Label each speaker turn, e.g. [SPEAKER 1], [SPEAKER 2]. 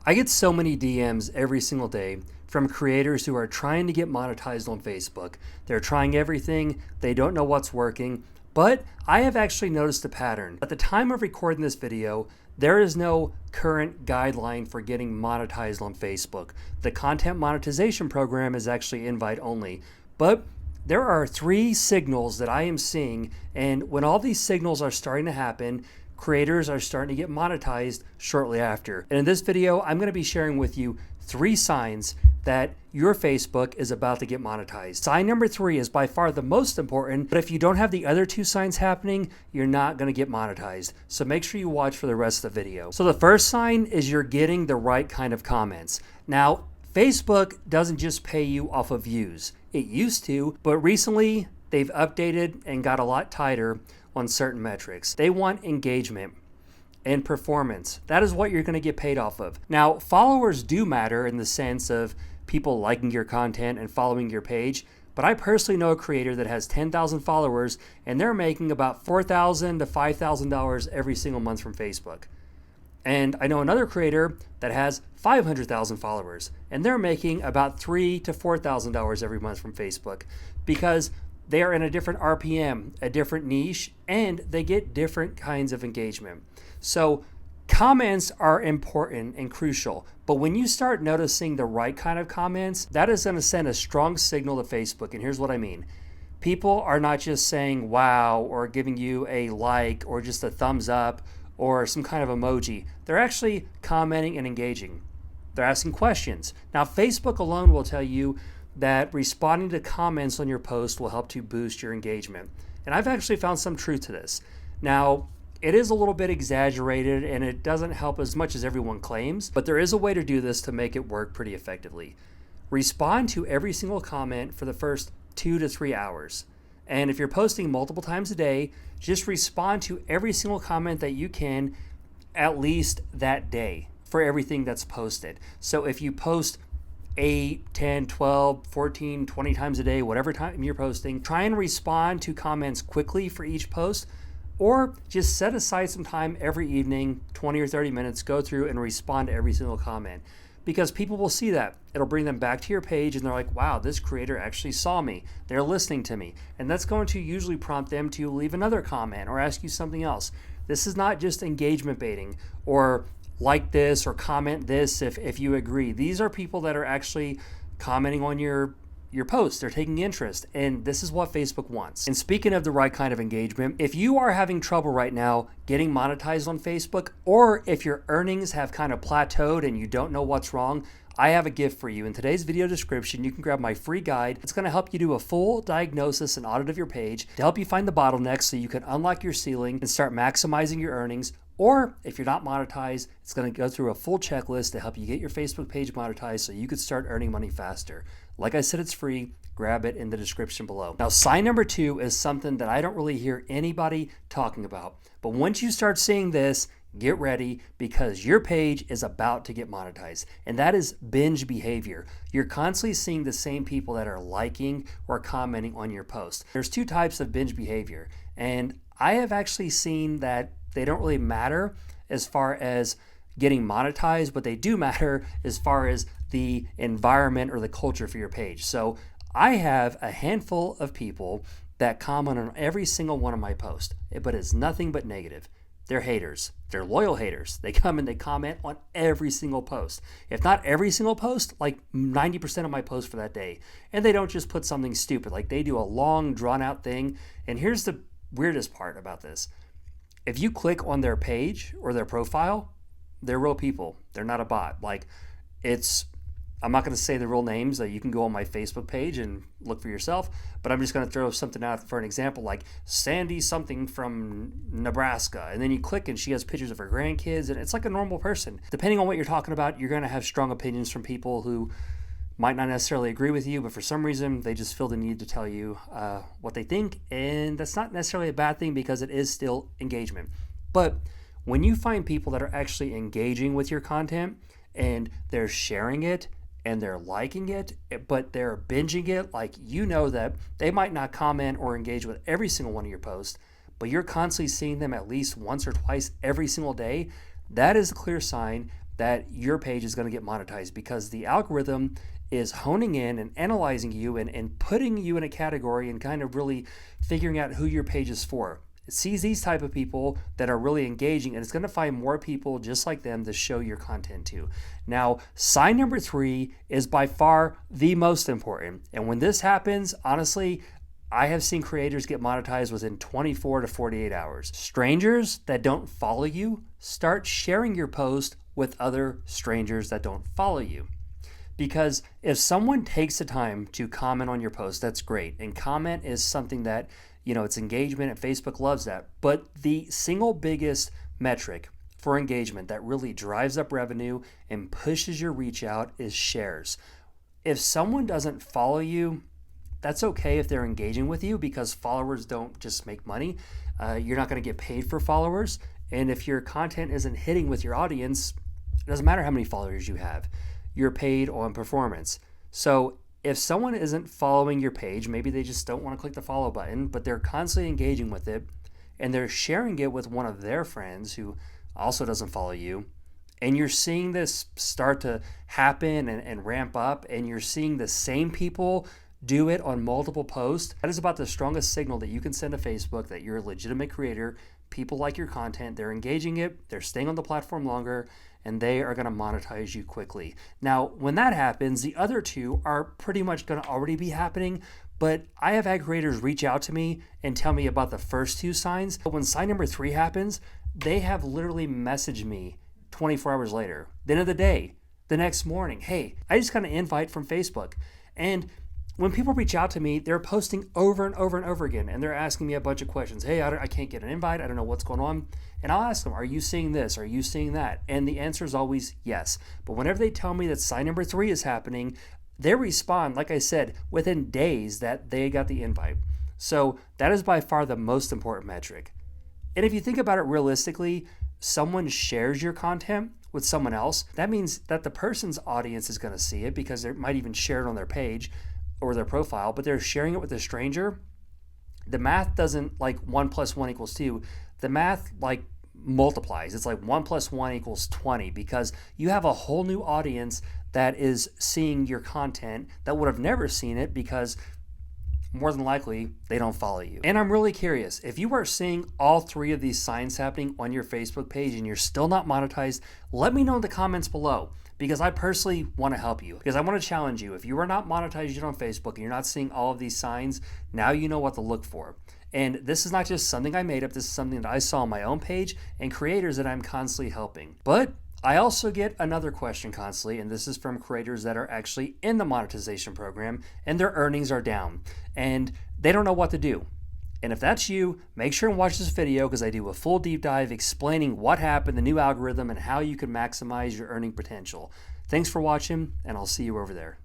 [SPEAKER 1] I get so many DMs every single day from creators who are trying to get monetized on Facebook. They're trying everything, they don't know what's working, but I have actually noticed a pattern. At the time of recording this video, there is no current guideline for getting monetized on Facebook. The content monetization program is actually invite only, but there are 3 signals that I am seeing, and when all these signals are starting to happen, creators are starting to get monetized shortly after. And in this video, I'm going to be sharing with you 3 signs that your Facebook is about to get monetized. Sign number 3 is by far the most important, but if you don't have the other 2 signs happening, you're not going to get monetized. So make sure you watch for the rest of the video. So the first sign is you're getting the right kind of comments. Now, Facebook doesn't just pay you off of views. It used to, but recently they've updated and got a lot tighter on certain metrics. They want engagement and performance. That is what you're going to get paid off of. Now, followers do matter in the sense of people liking your content and following your page, but I personally know a creator that has 10,000 followers and they're making about $4,000 to $5,000 every single month from Facebook. And I know another creator that has 500,000 followers and they're making about $3,000 to $4,000 every month from Facebook because they are in a different RPM, a different niche, and they get different kinds of engagement. So comments are important and crucial, but when you start noticing the right kind of comments, that is going to send a strong signal to Facebook. And here's what I mean. People are not just saying wow or giving you a like or just a thumbs up or some kind of emoji. They're actually commenting and engaging. They're asking questions. Now, Facebook alone will tell you that responding to comments on your post will help to boost your engagement. And I've actually found some truth to this. Now, it is a little bit exaggerated and it doesn't help as much as everyone claims, but there is a way to do this to make it work pretty effectively. Respond to every single comment for the first 2 to 3 hours. And if you're posting multiple times a day, just respond to every single comment that you can at least that day for everything that's posted. So if you post 8, 10, 12, 14, 20 times a day, whatever time you're posting, try and respond to comments quickly for each post, or just set aside some time every evening, 20 or 30 minutes, go through and respond to every single comment. Because people will see that. It'll bring them back to your page and they're like, wow, this creator actually saw me. They're listening to me. And that's going to usually prompt them to leave another comment or ask you something else. This is not just engagement baiting or like this or comment this if you agree. These are people that are actually commenting on your post. They're taking interest, and this is what Facebook wants. And speaking of the right kind of engagement, if you are having trouble right now getting monetized on Facebook, or if your earnings have kind of plateaued and you don't know what's wrong, I have a gift for you. In today's video description, you can grab my free guide. It's going to help you do a full diagnosis and audit of your page to help you find the bottlenecks so you can unlock your ceiling and start maximizing your earnings. Or if you're not monetized, it's going to go through a full checklist to help you get your Facebook page monetized so you could start earning money faster. Like I said, it's free. Grab it in the description below. Now, sign number 2 is something that I don't really hear anybody talking about. But once you start seeing this, get ready because your page is about to get monetized. And that is binge behavior. You're constantly seeing the same people that are liking or commenting on your post. There's 2 types of binge behavior. And I have actually seen that they don't really matter as far as getting monetized, but they do matter as far as the environment or the culture for your page. So I have a handful of people that comment on every single one of my posts, but it's nothing but negative. They're haters. They're loyal haters. They come and they comment on every single post. If not every single post, like 90% of my posts for that day. And they don't just put something stupid. Like they do a long drawn out thing. And here's the weirdest part about this. If you click on their page or their profile, they're real people. They're not a bot. Like I'm not going to say the real names. You can go on my Facebook page and look for yourself, but I'm just going to throw something out for an example, like Sandy something from Nebraska. And then you click and she has pictures of her grandkids, and it's like a normal person. Depending on what you're talking about, you're going to have strong opinions from people who might not necessarily agree with you, but for some reason, they just feel the need to tell you what they think. And that's not necessarily a bad thing because it is still engagement. But when you find people that are actually engaging with your content and they're sharing it and they're liking it, but they're binging it, like you know that they might not comment or engage with every single one of your posts, but you're constantly seeing them at least once or twice every single day, that is a clear sign that your page is going to get monetized, because the algorithm is honing in and analyzing you and putting you in a category and kind of really figuring out who your page is for. It sees these type of people that are really engaging, and it's going to find more people just like them to show your content to. Now, sign number 3 is by far the most important. And when this happens, honestly, I have seen creators get monetized within 24 to 48 hours. Strangers that don't follow you start sharing your post with other strangers that don't follow you. Because if someone takes the time to comment on your post, that's great. And comment is something that, it's engagement, and Facebook loves that. But the single biggest metric for engagement that really drives up revenue and pushes your reach out is shares. If someone doesn't follow you, that's okay if they're engaging with you, because followers don't just make money. You're not going to get paid for followers. And if your content isn't hitting with your audience, it doesn't matter how many followers you have. You're paid on performance. So if someone isn't following your page, maybe they just don't want to click the follow button, but they're constantly engaging with it, and they're sharing it with one of their friends who also doesn't follow you, and you're seeing this start to happen and ramp up, and you're seeing the same people do it on multiple posts, that is about the strongest signal that you can send to Facebook that you're a legitimate creator. People like your content, they're engaging it, they're staying on the platform longer, and they are going to monetize you quickly. Now, when that happens, the other two are pretty much going to already be happening, but I have had creators reach out to me and tell me about the first 2 signs. But when sign number 3 happens, they have literally messaged me 24 hours later, the end of the day, the next morning, hey, I just got an invite from Facebook. And when people reach out to me, they're posting over and over and over again, and they're asking me a bunch of questions. Hey, I can't get an invite. I don't know what's going on. And I'll ask them, are you seeing this? Are you seeing that? And the answer is always yes. But whenever they tell me that sign number 3 is happening, they respond, like I said, within days that they got the invite. So that is by far the most important metric. And if you think about it realistically, someone shares your content with someone else, that means that the person's audience is going to see it, because they might even share it on their page or their profile, but they're sharing it with a stranger. The math doesn't like 1 + 1 = 2. The math like multiplies. It's like 1 + 1 = 20, because you have a whole new audience that is seeing your content that would have never seen it, because more than likely they don't follow you. And I'm really curious, if you are seeing all 3 of these signs happening on your Facebook page and you're still not monetized, let me know in the comments below, because I personally want to help you, because I want to challenge you. If you are not monetized yet on Facebook and you're not seeing all of these signs, now you know what to look for. And this is not just something I made up, this is something that I saw on my own page and creators that I'm constantly helping. But I also get another question constantly, and this is from creators that are actually in the monetization program and their earnings are down and they don't know what to do. And if that's you, make sure and watch this video, because I do a full deep dive explaining what happened, the new algorithm, and how you can maximize your earning potential. Thanks for watching, and I'll see you over there.